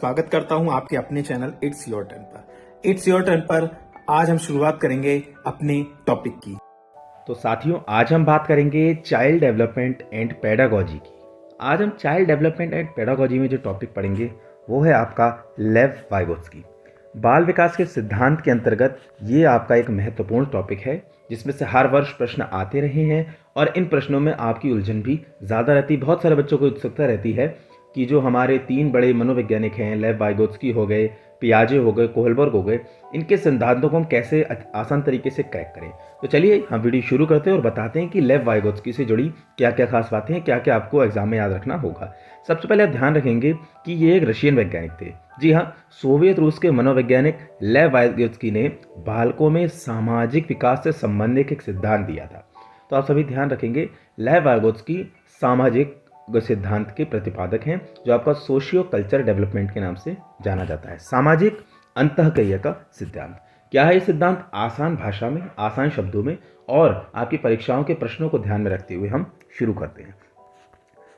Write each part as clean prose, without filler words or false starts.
स्वागत करता हूं आपके अपने चैनल इट्स योर टर्न पर। इट्स योर टर्न पर आज हम शुरुआत करेंगे अपने टॉपिक की। तो साथियों, आज हम बात करेंगे चाइल्ड डेवलपमेंट एंड पेडागोजी की। आज हम चाइल्ड डेवलपमेंट एंड पेडागोजी में जो टॉपिक पढ़ेंगे वो है आपका लेव वाइगोत्स्की। बाल विकास के सिद्धांत के अंतर्गत ये आपका एक महत्वपूर्ण टॉपिक है जिसमें से हर वर्ष प्रश्न आते रहे हैं और इन प्रश्नों में आपकी उलझन भी ज़्यादा रहती है। बहुत सारे बच्चों को उत्सुकता रहती है कि जो हमारे 3 बड़े मनोवैज्ञानिक हैं, लेव वाइगोत्स्की हो गए, पियाजे हो गए, कोहलबर्ग हो गए, इनके सिद्धांतों को हम कैसे आसान तरीके से क्रैक करें। तो चलिए हम वीडियो शुरू करते हैं और बताते हैं कि लेव वाइगोत्स्की से जुड़ी क्या क्या खास बातें हैं, क्या क्या आपको एग्जाम में याद रखना होगा। सबसे पहले आप ध्यान रखेंगे कि ये एक रशियन वैज्ञानिक थे। जी हाँ, सोवियत रूस के मनोवैज्ञानिक लेव वाइगोत्स्की ने बालकों में सामाजिक विकास से संबंधित एक सिद्धांत दिया था। तो आप सभी ध्यान रखेंगे, लेव वाइगोत्स्की सामाजिक सिद्धांत के प्रतिपादक हैं जो आपका सोशियो कल्चर डेवलपमेंट के नाम से जाना जाता है। सामाजिक अंतःक्रिया का सिद्धांत क्या है? ये सिद्धांत आसान भाषा में, आसान शब्दों में और आपकी परीक्षाओं के प्रश्नों को ध्यान में रखते हुए हम शुरू करते हैं।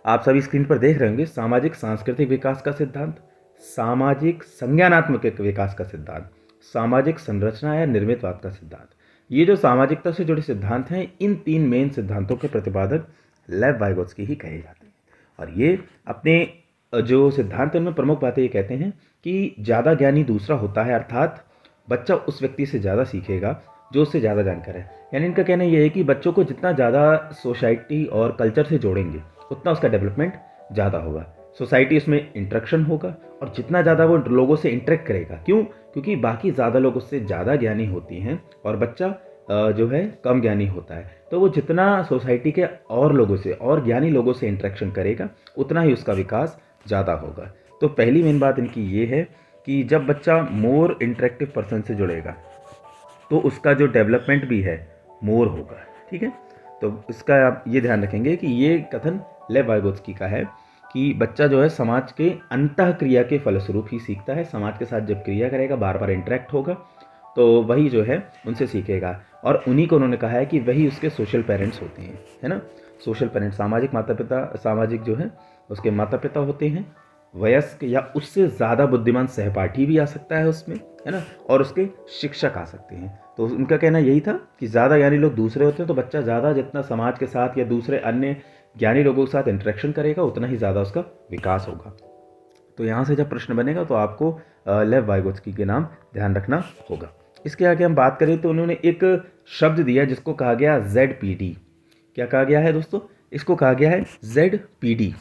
आप सभी स्क्रीन पर देख रहे होंगे, सामाजिक सांस्कृतिक विकास का सिद्धांत, सामाजिक संज्ञानात्मक विकास का सिद्धांत, सामाजिक संरचना या निर्मितवाद का सिद्धांत। ये जो सामाजिकता से जुड़े सिद्धांत हैं, इन 3 मेन सिद्धांतों के प्रतिपादक लेव वाइगोत्स्की ही कहे जाते हैं। और ये अपने जो सिद्धांत में प्रमुख बातें ये कहते हैं कि ज़्यादा ज्ञानी दूसरा होता है, अर्थात बच्चा उस व्यक्ति से ज़्यादा सीखेगा जो उससे ज़्यादा जानकार है। यानी इनका कहना ये है कि बच्चों को जितना ज़्यादा सोसाइटी और कल्चर से जोड़ेंगे उतना उसका डेवलपमेंट ज़्यादा होगा। सोसाइटी उसमें इंटरेक्शन होगा और जितना ज़्यादा वो लोगों से इंटरेक्ट करेगा, क्यों? क्योंकि बाकी ज़्यादा लोग उससे ज़्यादा ज्ञानी होती हैं और बच्चा जो है कम ज्ञानी होता है। तो वो जितना सोसाइटी के और लोगों से और ज्ञानी लोगों से इंटरेक्शन करेगा उतना ही उसका विकास ज़्यादा होगा। तो पहली मेन बात इनकी ये है कि जब बच्चा मोर इंटरेक्टिव पर्सन से जुड़ेगा तो उसका जो डेवलपमेंट भी है मोर होगा। ठीक है, तो इसका आप ये ध्यान रखेंगे कि ये कथन लेव वाइगोत्स्की का है कि बच्चा जो है समाज के अंतःक्रिया के फलस्वरूप ही सीखता है। समाज के साथ जब क्रिया करेगा, बार बार इंटरेक्ट होगा, तो वही जो है उनसे सीखेगा। और उन्हीं को उन्होंने कहा है कि वही उसके सोशल पेरेंट्स होते हैं, है ना। सोशल पेरेंट्स, सामाजिक माता पिता, सामाजिक जो है उसके माता पिता होते हैं। वयस्क या उससे ज़्यादा बुद्धिमान सहपाठी भी आ सकता है उसमें, है ना, और उसके शिक्षक आ सकते हैं। तो उनका कहना यही था कि ज़्यादा ज्ञानी लोग दूसरे होते हैं, तो बच्चा ज़्यादा जितना समाज के साथ या दूसरे अन्य ज्ञानी लोगों के साथ इंटरेक्शन करेगा उतना ही ज़्यादा उसका विकास होगा। तो यहाँ से जब प्रश्न बनेगा तो आपको लेव वाइगोत्स्की के नाम ध्यान रखना होगा। इसके आगे हम बात करें तो उन्होंने एक शब्द दिया जिसको कहा गया ZPD। क्या कहा गया है दोस्तों? इसको कहा गया है ZPD।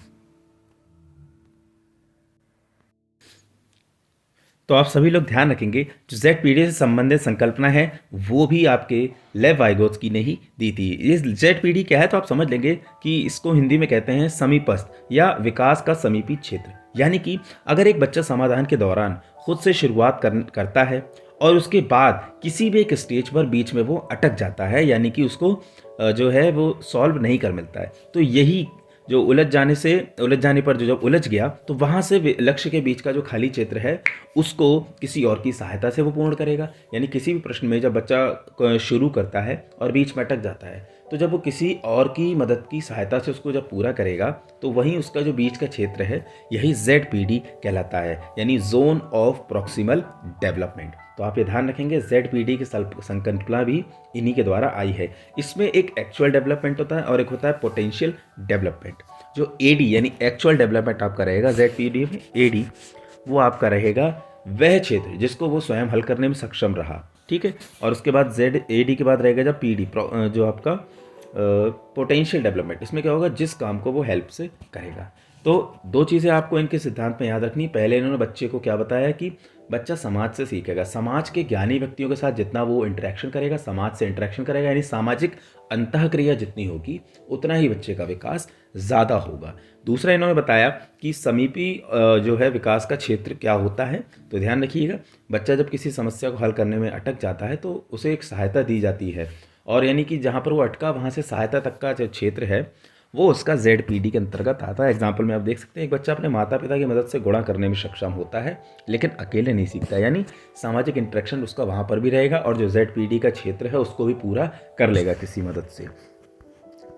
तो आप सभी लोग ध्यान रखेंगे, जो ZPD से संबंधित संकल्पना है वो भी आपके लेव वाइगोत्स्की ने ही दी थी। ये ZPD क्या है तो आप समझ लेंगे कि इसको हिंदी में कहते हैं समीपस्थ या विकास का समीपी क्षेत्र। यानी कि अगर एक बच्चा समाधान के दौरान खुद से शुरुआत करता है और उसके बाद किसी भी एक स्टेज पर बीच में वो अटक जाता है, यानी कि उसको जो है वो सॉल्व नहीं कर मिलता है, तो यही जो उलझ जाने पर जो जब उलझ गया तो वहाँ से लक्ष्य के बीच का जो खाली क्षेत्र है उसको किसी और की सहायता से वो पूर्ण करेगा। यानी किसी भी प्रश्न में जब बच्चा शुरू करता है और बीच में अटक जाता है, तो जब वो किसी और की मदद की सहायता से उसको जब पूरा करेगा तो वहीं उसका जो बीच का क्षेत्र है यही ZPD कहलाता है, यानी जोन ऑफ प्रॉक्सिमल डेवलपमेंट। तो आप ये ध्यान रखेंगे, ZPD की संकल्पना भी इन्हीं के द्वारा आई है। इसमें एक एक्चुअल डेवलपमेंट होता है और एक होता है पोटेंशियल डेवलपमेंट। जो AD यानी एक्चुअल डेवलपमेंट आपका रहेगा ZPD में, AD वो आपका रहेगा वह क्षेत्र जिसको वो स्वयं हल करने में सक्षम रहा। ठीक है, और उसके बाद ZAD के बाद रहेगा जब PD जो आपका पोटेंशियल डेवलपमेंट। इसमें क्या होगा? जिस काम को वो हेल्प से करेगा। तो 2 चीज़ें आपको इनके सिद्धांत में याद रखनी। पहले इन्होंने बच्चे को क्या बताया कि बच्चा समाज से सीखेगा, समाज के ज्ञानी व्यक्तियों के साथ जितना वो इंटरेक्शन करेगा, समाज से इंटरेक्शन करेगा, यानी सामाजिक अंतःक्रिया जितनी होगी उतना ही बच्चे का विकास ज़्यादा होगा। दूसरा इन्होंने बताया कि समीपी जो है विकास का क्षेत्र क्या होता है। तो ध्यान रखिएगा, बच्चा जब किसी समस्या को हल करने में अटक जाता है तो उसे एक सहायता दी जाती है, और यानी कि जहाँ पर वो अटका वहाँ से सहायता तक का जो क्षेत्र है वो उसका ZPD के अंतर्गत आता है। एग्जाम्पल में आप देख सकते हैं, एक बच्चा अपने माता पिता की मदद से गुणा करने में सक्षम होता है लेकिन अकेले नहीं सीखता, यानी सामाजिक इंटरेक्शन उसका वहाँ पर भी रहेगा और जो ZPD का क्षेत्र है उसको भी पूरा कर लेगा किसी मदद से।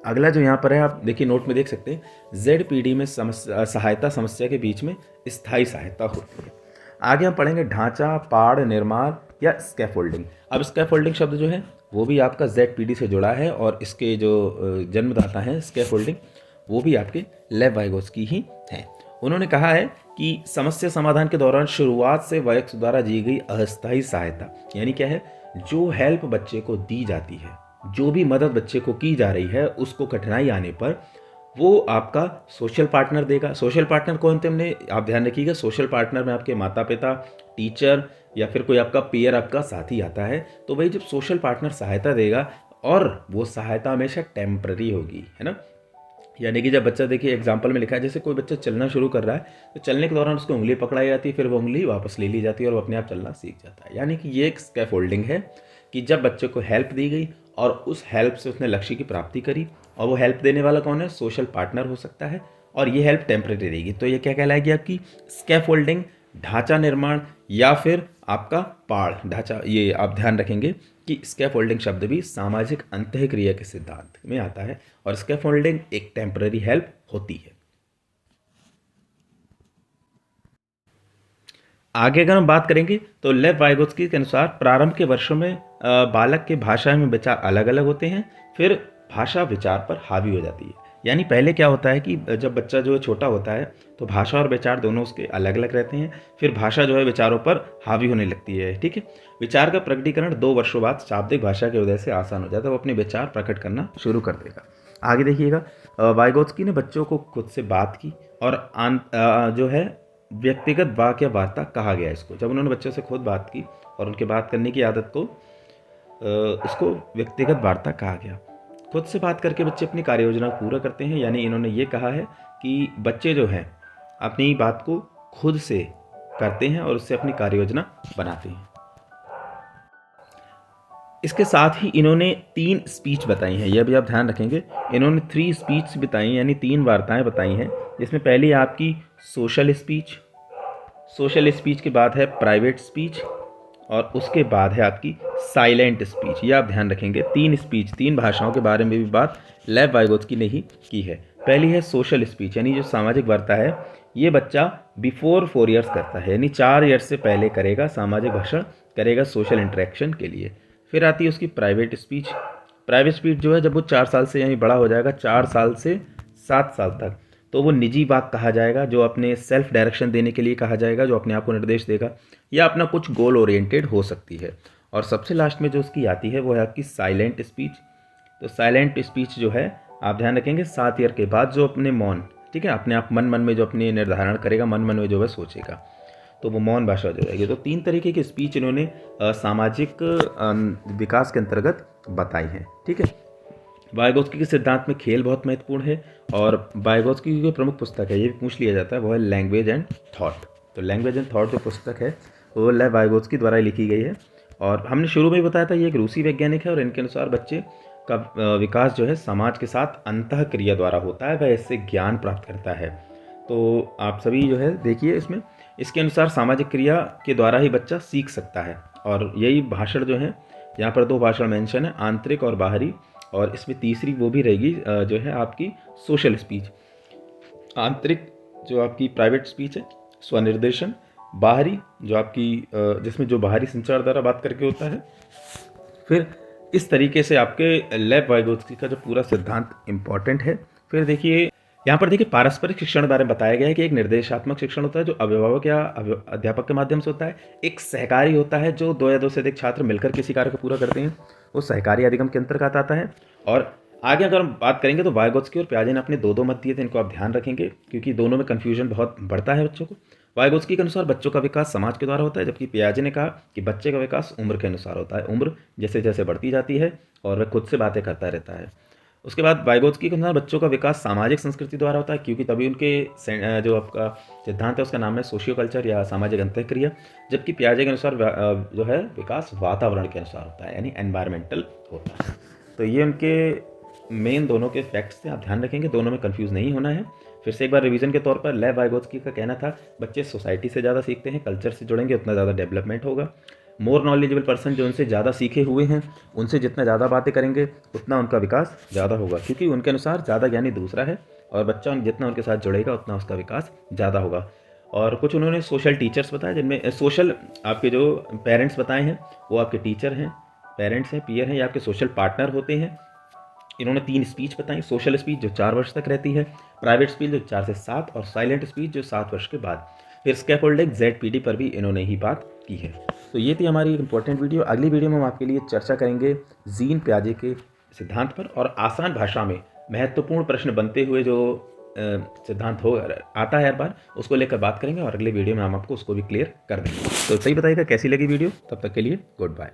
अगला जो यहाँ पर है आप देखिए नोट में देख सकते हैं, ZPD में सहायता समस्या के बीच में स्थायी सहायता होती है। आगे हम पढ़ेंगे ढांचा, पाड़, निर्माण या स्कैफोल्डिंग। अब स्कैफोल्डिंग शब्द जो है वो भी आपका ZPD से जुड़ा है और इसके जो जन्मदाता हैं स्कैफोल्डिंग वो भी आपके लेव वाइगोत्स्की ही हैं। उन्होंने कहा है कि समस्या समाधान के दौरान शुरुआत से वयस्क द्वारा दी गई अस्थायी सहायता, यानी क्या है, जो हेल्प बच्चे को दी जाती है, जो भी मदद बच्चे को की जा रही है, उसको कठिनाई आने पर वो आपका सोशल पार्टनर देगा। सोशल पार्टनर कौन थे हमने आप ध्यान रखिएगा, सोशल पार्टनर में आपके माता पिता, टीचर या फिर कोई आपका पीयर, आपका साथी आता है। तो वही जब सोशल पार्टनर सहायता देगा और वो सहायता हमेशा टेम्पररी होगी, है ना। यानी कि जब बच्चा, देखिए एग्जाम्पल में लिखा है, जैसे कोई बच्चा चलना शुरू कर रहा है तो चलने के दौरान उसको उंगली पकड़ाई जाती है, फिर वो उंगली वापस ले ली जाती है और वो अपने आप चलना सीख जाता है। यानी कि ये एक स्कैफोल्डिंग है कि जब बच्चे को हेल्प दी गई और उस हेल्प से उसने लक्ष्य की प्राप्ति करी, और वो हेल्प देने वाला कौन है, सोशल पार्टनर हो सकता है, और ये हेल्प टेम्परेरी रहेगी। तो ये क्या कहलाएगी आपकी स्कैफोल्डिंग, ढांचा निर्माण या फिर आपका पाड़ ढांचा। ये आप ध्यान रखेंगे कि स्कैफोल्डिंग शब्द भी सामाजिक अंतःक्रिया के सिद्धांत में आता है और स्कैफोल्डिंग एक टेम्पररी हेल्प होती है। आगे अगर हम बात करेंगे तो लेव वाइगोत्स्की के अनुसार प्रारंभ के वर्षों में बालक के भाषा में विचार अलग अलग होते हैं, फिर भाषा विचार पर हावी हो जाती है। यानी पहले क्या होता है कि जब बच्चा जो है छोटा होता है तो भाषा और विचार दोनों उसके अलग अलग रहते हैं, फिर भाषा जो है विचारों पर हावी होने लगती है। ठीक है, विचार का प्रकटीकरण 2 वर्षों बाद शाब्दिक भाषा की वजह से आसान हो जाता है, वो अपने विचार प्रकट करना शुरू कर देगा। आगे देखिएगा, वाइगोत्स्की ने बच्चों को खुद से बात की और जो है व्यक्तिगत वाक्य वार्ता कहा गया इसको। जब उन्होंने बच्चों से खुद बात की और उनके बात करने की आदत को उसको व्यक्तिगत वार्ता कहा गया। खुद से बात करके बच्चे अपनी कार्य योजना को पूरा करते हैं। यानी इन्होंने ये कहा है कि बच्चे जो हैं अपनी बात को खुद से करते हैं और उससे अपनी कार्य योजना बनाते हैं। इसके साथ ही इन्होंने 3 स्पीच बताई हैं, यह भी आप ध्यान रखेंगे। इन्होंने 3 स्पीच बताई, यानी 3 वार्ताएं बताई हैं, जिसमें पहली आपकी सोशल स्पीच, सोशल स्पीच के बाद है प्राइवेट स्पीच और उसके बाद है आपकी साइलेंट स्पीच। ये आप ध्यान रखेंगे, 3 स्पीच, 3 भाषाओं के बारे में भी बात लेव वाइगोत्स्की ने ही की है। पहली है सोशल स्पीच, यानी जो सामाजिक वार्ता है ये बच्चा बिफोर 4 ईयर्स करता है, यानी 4 ईयर्स से पहले करेगा, सामाजिक भाषण करेगा सोशल इंटरेक्शन के लिए। फिर आती है उसकी प्राइवेट स्पीच। प्राइवेट स्पीच जो है जब वो 4 साल से यानी बड़ा हो जाएगा, 4 साल से 7 साल तक, तो वो निजी वाक कहा जाएगा, जो अपने सेल्फ डायरेक्शन देने के लिए कहा जाएगा, जो अपने आप को निर्देश देगा या अपना कुछ गोल ओरिएंटेड हो सकती है। और सबसे लास्ट में जो उसकी आती है वो है आपकी साइलेंट स्पीच। तो साइलेंट स्पीच जो है आप ध्यान रखेंगे 7 ईयर के बाद, जो अपने मौन, ठीक है, अपने आप मन में जो अपने निर्धारण करेगा, मन में जो है सोचेगा, तो वो मौन भाषा हो जाएगी। तो 3 तरीके की स्पीच इन्होंने सामाजिक विकास के अंतर्गत बताई हैं। ठीक है, वाइगोत्स्की के सिद्धांत में खेल बहुत महत्वपूर्ण है और वाइगोत्स्की की जो प्रमुख पुस्तक है, ये भी पूछ लिया जाता है, वो है लैंग्वेज एंड थॉट। तो लैंग्वेज एंड थॉट जो पुस्तक है वो लेव वाइगोत्स्की द्वारा लिखी गई है और हमने शुरू में ही बताया था ये एक रूसी वैज्ञानिक है और इनके अनुसार बच्चे का विकास जो है समाज के साथ अंतःक्रिया द्वारा होता है, वह इससे ज्ञान प्राप्त करता है। तो आप सभी जो है देखिए इसमें, इसके अनुसार सामाजिक क्रिया के द्वारा ही बच्चा सीख सकता है। और यही भाषण जो है, यहाँ पर 2 भाषण मेंशन है, आंतरिक और बाहरी, और इसमें तीसरी वो भी रहेगी जो है आपकी सोशल स्पीच। आंतरिक जो आपकी प्राइवेट स्पीच है, स्वनिर्देशन, बाहरी जो आपकी जिसमें जो बाहरी संचार द्वारा बात करके होता है। फिर इस तरीके से आपके लेव वाइगोत्स्की का जो पूरा सिद्धांत इम्पॉर्टेंट है। फिर देखिए यहाँ पर देखिए पारस्परिक शिक्षण के बारे में बताया गया है कि एक निर्देशात्मक शिक्षण होता है जो अभिभावक या अध्यापक के माध्यम से होता है, एक सहकारी होता है जो 2 या 2 से अधिक छात्र मिलकर किसी कार्य को पूरा करते हैं, वो सहकारी अधिगम के अंतर्गत आता है। और आगे अगर हम बात करेंगे तो वाइगोत्स्की और पियाजे ने अपने 2 मत दिए थे, इनको आप ध्यान रखेंगे क्योंकि दोनों में कन्फ्यूजन बहुत बढ़ता है बच्चों को। वाइगोत्स्की के अनुसार बच्चों का विकास समाज के द्वारा होता है, जबकि पियाजे ने कहा कि बच्चे का विकास उम्र के अनुसार होता है, उम्र जैसे जैसे बढ़ती जाती है और वह खुद से बातें करता रहता है। उसके बाद वाइगोत्स्की के अनुसार बच्चों का विकास सामाजिक संस्कृति द्वारा होता है, क्योंकि तभी उनके जो आपका सिद्धांत है उसका नाम है सोशियो कल्चर या सामाजिक अंतःक्रिया। जबकि पियाजे के अनुसार जो है विकास वातावरण के अनुसार होता है, यानी एनवायरमेंटल होता है। तो ये उनके मेन दोनों के फैक्ट्स थे, आप ध्यान रखेंगे, दोनों में कंफ्यूज नहीं होना है। फिर से एक बार रिवीजन के तौर पर लेव वाइगोत्स्की का कहना था बच्चे सोसाइटी से ज़्यादा सीखते हैं, कल्चर से जुड़ेंगे उतना ज़्यादा डेवलपमेंट होगा। मोर नॉलेजेबल पर्सन जो उनसे ज़्यादा सीखे हुए हैं, उनसे जितना ज़्यादा बातें करेंगे उतना उनका विकास ज़्यादा होगा, क्योंकि उनके अनुसार ज़्यादा ज्ञानी दूसरा है और बच्चा जितना उनके साथ जुड़ेगा उतना उसका विकास ज़्यादा होगा। और कुछ उन्होंने सोशल टीचर्स बताए, जिनमें सोशल आपके जो पेरेंट्स बताए हैं वो आपके टीचर हैं, पेरेंट्स हैं, पीयर हैं, या आपके सोशल पार्टनर होते हैं। इन्होंने 3 स्पीच बताई, सोशल स्पीच जो 4 वर्ष तक रहती है, प्राइवेट स्पीच जो 4 से 7 और साइलेंट स्पीच जो 7 वर्ष के बाद। फिर स्कैफोल्डिंग ZPD पर भी इन्होंने ही बात की है। तो ये थी हमारी एक इंपॉर्टेंट वीडियो। अगली वीडियो में हम आपके लिए चर्चा करेंगे जीन पियाजे के सिद्धांत पर, और आसान भाषा में महत्वपूर्ण प्रश्न बनते हुए जो सिद्धांत हो आता है हर बार, उसको लेकर बात करेंगे और अगले वीडियो में हम आपको उसको भी क्लियर कर देंगे। तो सही बताइएगा कैसी लगी वीडियो। तब तक के लिए गुड बाय।